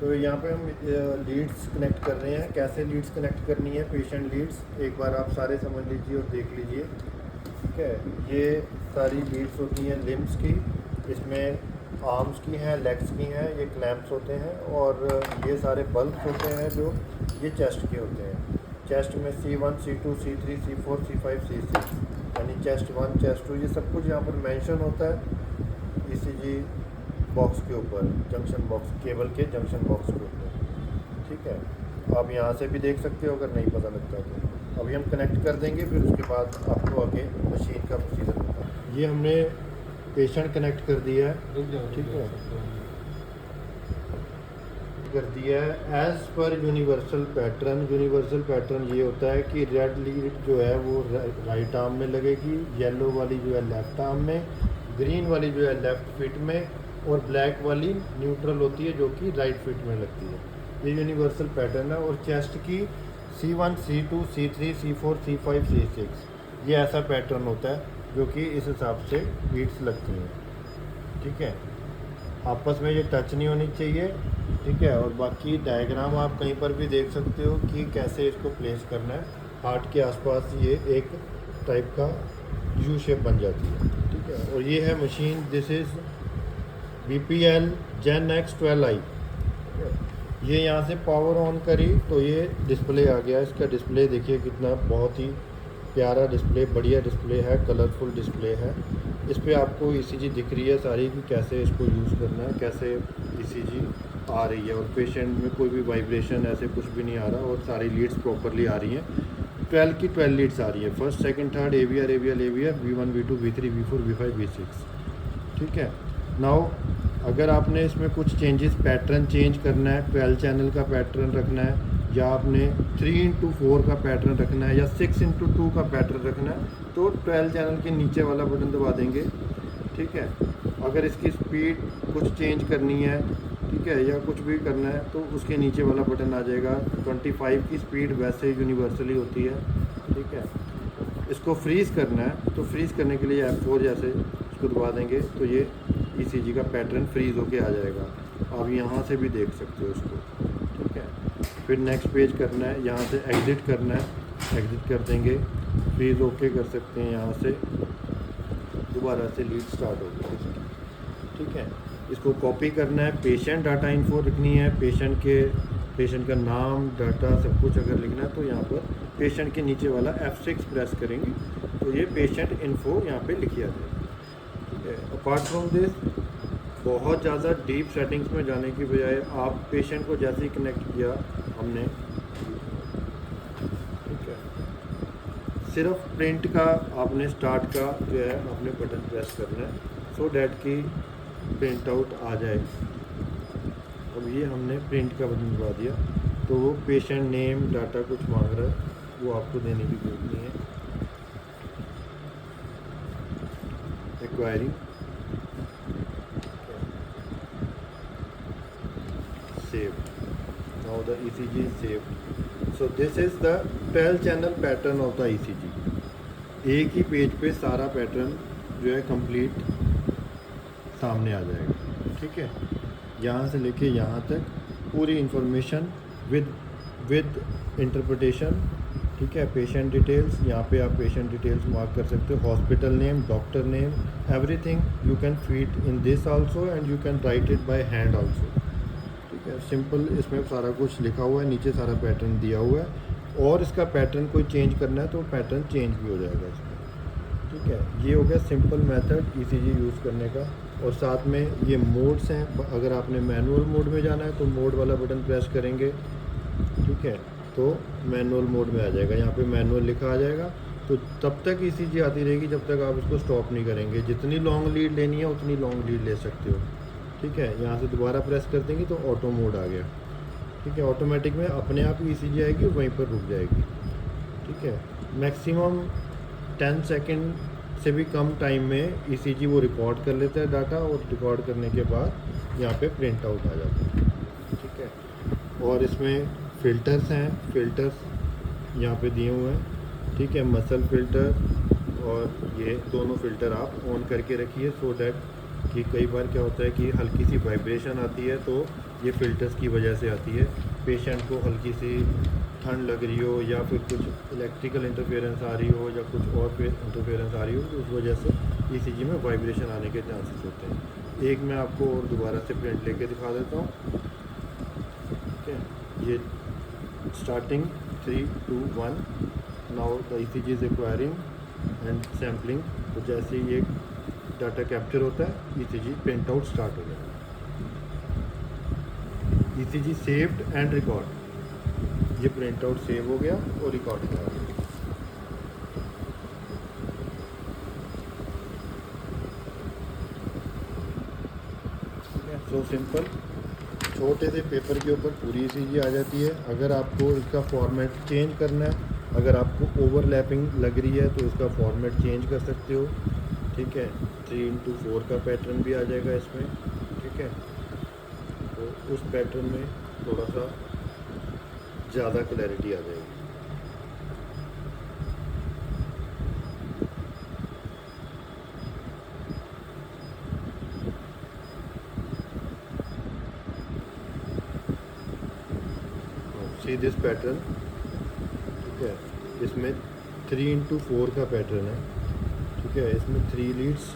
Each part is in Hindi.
तो यहाँ पे हम लीड्स कनेक्ट कर रहे हैं। कैसे लीड्स कनेक्ट करनी है, पेशेंट लीड्स एक बार आप सारे समझ लीजिए और देख लीजिए। ठीक है, ये सारी लीड्स होती हैं लिम्स की, इसमें आर्म्स की हैं, लेग्स की हैं, ये क्लैंप्स होते हैं, और ये सारे बल्ब्स होते हैं जो ये चेस्ट के होते हैं। चेस्ट में C1 C2 C3 C4 C5 C6 यानी चेस्ट 1 चेस्ट 2 ये सब कुछ यहाँ पर मेंशन होता है ECG बॉक्स के ऊपर, जंक्शन बॉक्स, केबल के जंक्शन बॉक्स के ऊपर। ठीक है, आप यहाँ से भी देख सकते हो अगर नहीं पता लगता तो। अभी हम कनेक्ट कर देंगे, फिर उसके बाद आपको आगे मशीन का प्रोसीजर होगा। ये हमने पेशेंट कनेक्ट कर दिया है। ठीक है, कर दिया है as per universal pattern. Universal pattern ये होता है कि रेड लीड जो है वो राइट आर्म में लगेगी, येलो वाली जो है लेफ़्ट आर्म में, ग्रीन वाली जो है लेफ़्ट फिट में, और ब्लैक वाली न्यूट्रल होती है जो कि राइट फिट में लगती है। ये यूनिवर्सल पैटर्न है। और चेस्ट की C1 C2 C3 C4 C5 C6 ये ऐसा पैटर्न होता है जो कि इस हिसाब से बीट्स लगती हैं। ठीक है, आपस में ये टच नहीं होनी चाहिए। ठीक है, और बाकी डायग्राम आप कहीं पर भी देख सकते हो कि कैसे इसको प्लेस करना है। हार्ट के आसपास ये एक टाइप का यू शेप बन जाती है। ठीक है, और ये है machine, this is BPL Gen X 12i। ये यहाँ से पावर ऑन करी तो ये डिस्प्ले आ गया। इसका डिस्प्ले देखिए कितना बहुत ही प्यारा डिस्प्ले, बढ़िया डिस्प्ले है, कलरफुल डिस्प्ले है। इस पर आपको ECG दिख रही है सारी कि कैसे इसको यूज़ करना है, कैसे ECG आ रही है, और पेशेंट में कोई भी वाइब्रेशन ऐसे कुछ भी नहीं आ रहा, और सारी लीड्स प्रॉपरली आ रही हैं। 12 की 12 लीड्स आ रही है, first second third AVR AVL AVR V1 V2 V3 V4 V5 V6। ठीक है, नाउ अगर आपने इसमें कुछ चेंजेस, पैटर्न चेंज करना है, 12 चैनल का पैटर्न रखना है, या आपने 3x4 का पैटर्न रखना है, या 6x2 का पैटर्न रखना है, तो 12 चैनल के नीचे वाला बटन दबा देंगे। ठीक है, अगर इसकी स्पीड कुछ चेंज करनी है, ठीक है, या कुछ भी करना है, तो उसके नीचे वाला बटन आ जाएगा। 25 की स्पीड वैसे यूनिवर्सली होती है। ठीक है, इसको फ्रीज़ करना है तो फ्रीज़ करने के लिए F4 जैसे इसको दबा देंगे तो ये ECG का पैटर्न फ्रीज़ होके आ जाएगा। आप यहाँ से भी देख सकते हो इसको। ठीक है, फिर नेक्स्ट पेज करना है, यहाँ से एग्ज़िट करना है, एग्ज़िट कर देंगे, फ्रीज़ ओके कर सकते हैं। यहाँ से दोबारा से लीड स्टार्ट हो गई। ठीक है, इसको कॉपी करना है, पेशेंट डाटा इन्फो लिखनी है, पेशेंट का नाम, डाटा सब कुछ अगर लिखना है तो यहाँ पर पेशेंट के नीचे वाला F6 प्रेस करेंगे तो ये पेशेंट इन्फो यहाँ पे लिखी आ जाएगी। ठीक है, अपार्ट फ्रॉम दिस बहुत ज़्यादा डीप सेटिंग्स में जाने की बजाय आप पेशेंट को जैसे ही कनेक्ट किया हमने, ठीक है, सिर्फ प्रिंट का आपने स्टार्ट का जो है आपने बटन प्रेस करना है सो डैट कि प्रिंट आउट आ जाए। अब ये हमने प्रिंट का बटन दबा दिया तो वो पेशेंट नेम डाटा कुछ मांग रहा है, वो आपको देने की जरूरत नहीं है। Acquiring save, now the ECG is saved। So this is the 12 channel pattern of the ECG। एक ही पेज पे सारा पैटर्न जो है कंप्लीट सामने आ जाएगा। ठीक है, यहाँ से लेके यहाँ तक पूरी इंफॉर्मेशन विद इंटरप्रिटेशन। ठीक है, पेशेंट डिटेल्स, यहाँ पे आप पेशेंट डिटेल्स मार्क कर सकते हो, hospital name, doctor name, everything you can feed in this also and you can write it by hand also. ठीक है, सिंपल इसमें सारा कुछ लिखा हुआ है, नीचे सारा पैटर्न दिया हुआ है, और इसका पैटर्न कोई चेंज करना है तो पैटर्न चेंज भी हो जाएगा इसमें। ठीक है, ये हो गया सिंपल मेथड ECG यूज़ करने का। और साथ में ये मोड्स हैं, अगर आपने मैनुअल मोड में जाना है तो मोड वाला बटन प्रेस करेंगे। ठीक है, तो मैनुअल मोड में आ जाएगा, यहाँ पे मैनुअल लिखा आ जाएगा। तो तब तक ECG आती रहेगी जब तक आप इसको स्टॉप नहीं करेंगे। जितनी लॉन्ग लीड लेनी है उतनी लॉन्ग लीड ले सकते हो। ठीक है, यहाँ से दोबारा प्रेस कर देंगे तो ऑटो मोड आ गया। ठीक है, ऑटोमेटिक में अपने आप ECG आएगी, वहीं पर रुक जाएगी। ठीक है, मैक्सिमम 10 सेकेंड से भी कम टाइम में ECG वो रिकॉर्ड कर लेता है डाटा, और रिकॉर्ड करने के बाद यहाँ पे प्रिंट आउट आ जाता है। ठीक है, और इसमें फ़िल्टर्स हैं, फ़िल्टर्स यहाँ पे दिए हुए हैं। ठीक है, मसल फ़िल्टर, और ये दोनों फ़िल्टर आप ऑन करके रखिए सो डैट कि कई बार क्या होता है कि हल्की सी वाइब्रेशन आती है, तो ये फ़िल्टर्स की वजह से आती है। पेशेंट को हल्की सी ठंड लग रही हो या फिर कुछ इलेक्ट्रिकल इंटरफेरेंस आ रही हो या कुछ और फिर इंटरफेरेंस आ रही हो, तो उस वजह से ईसीजी में वाइब्रेशन आने के चांसेस होते हैं। एक मैं आपको और दोबारा से प्रिंट लेके दिखा देता हूँ। ठीक है, ये starting 3 2 1, now the ECG is acquiring and sampling. तो जैसे ही ये डाटा कैप्चर होता है, ईसीजी प्रिंट आउट स्टार्ट हो जाएगा। ईसीजी सेव्ड एंड रिकॉर्ड, ये प्रिंट आउट सेव हो गया और रिकॉर्डिंग आ गई। सो सिंपल, छोटे से पेपर के ऊपर पूरी ईसीजी आ जाती है। अगर आपको इसका फॉर्मेट चेंज करना है, अगर आपको ओवरलैपिंग लग रही है तो इसका फॉर्मेट चेंज कर सकते हो। ठीक है, 3x4 का पैटर्न भी आ जाएगा इसमें। ठीक है, तो उस पैटर्न में थोड़ा सा ज़्यादा क्लैरिटी आ जाएगी। See this pattern. ठीक है, इसमें 3x4 का पैटर्न है। ठीक है, इसमें 3 लीड्स।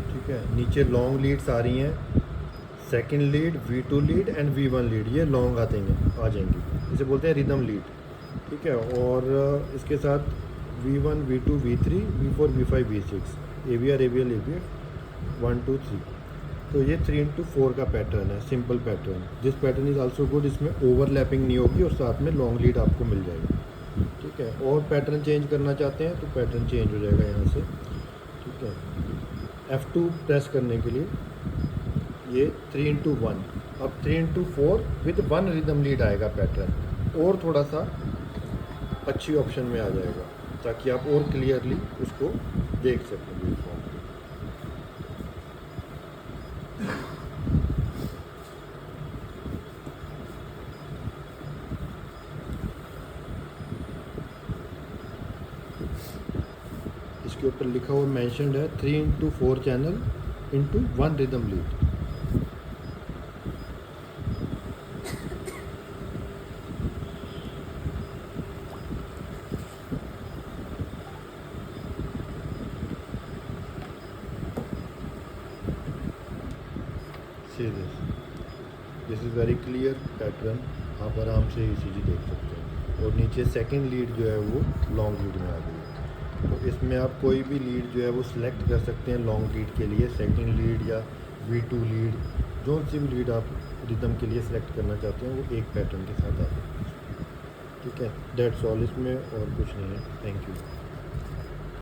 ठीक है, नीचे लॉन्ग लीड्स आ रही हैं, second lead, V2 lead and V1 lead, ये लॉन्ग आते हैं आ जाएंगी, इसे बोलते हैं रिदम लीड। ठीक है, और इसके साथ V1 V2 V3 V4 V5 V6, AVR AVL AVR 1 2 3। तो ये 3x4 का पैटर्न है, simple pattern. This pattern is also good, इसमें ओवरलैपिंग नहीं होगी और साथ में लॉन्ग लीड आपको मिल जाएगी। ठीक है, और पैटर्न चेंज करना चाहते हैं तो पैटर्न चेंज हो जाएगा यहाँ से। ठीक है, F2 प्रेस करने के लिए ये 3x1, अब 3x4 विद 1 रिदम लीड आएगा पैटर्न, और थोड़ा सा अच्छी ऑप्शन में आ जाएगा ताकि आप और क्लियरली उसको देख सकें फॉर्म को। इसके ऊपर लिखा हुआ मेंशन्ड है 3x4 channel into 1 rhythm lead. See this, this is very clear pattern, आप आराम से ईसीजी देख सकते हैं। और नीचे सेकंड लीड जो है वो लॉन्ग लीड में आ गई है। तो इसमें आप कोई भी लीड जो है वो सिलेक्ट कर सकते हैं लॉन्ग लीड के लिए, सेकंड लीड या V2 लीड, जो सी भी लीड आप रिदम के लिए सिलेक्ट करना चाहते हैं वो एक पैटर्न के साथ आ जाए। ठीक है, दैट्स ऑल, इसमें और कुछ नहीं है। Thank you.